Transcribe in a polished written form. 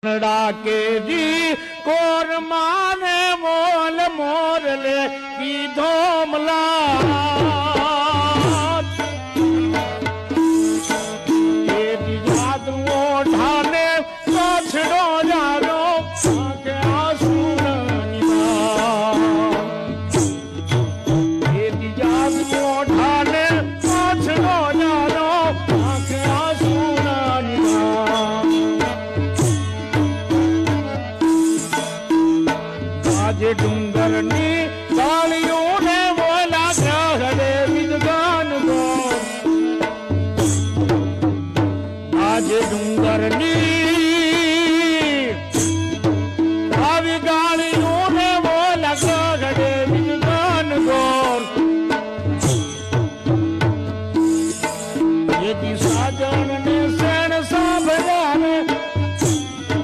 डाके core माने मोल Morley की धोमला ढाने छड़ो जानो आंखें आंसू ढाने छड़ो जानो आंखें आंसू आज डूंगर नी